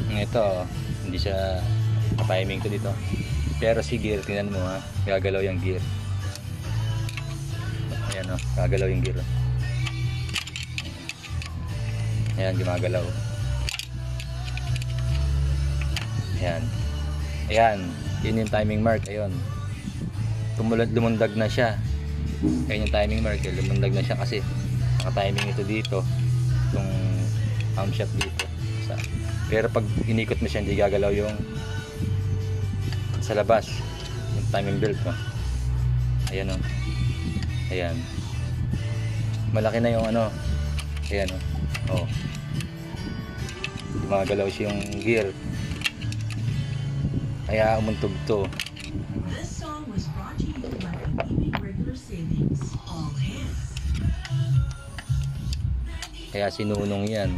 Ito, hindi siya timing ko dito. Pero si gear, tingnan mo ha, gagalaw yung gear. Ayan o, gagalaw yung gear. Ayan, gumagalaw. Ayan. Ayan, yun yung timing mark. Ayun. Lumundag na siya. Ayan yung timing mark. Lumundag na siya kasi naka-timing ito dito. Itong camshaft dito. Pero pag inikot mo siya, hindi gagalaw yung sa labas. Yung timing belt mo. Ayan o. Ayan. Malaki na yung ano. Ayan o. Gumagalaw siya yung gear. Kaya umuntog to. This song was brought to you by Pag-ibig Regular Savings. All hands. Kaya sinunong yan.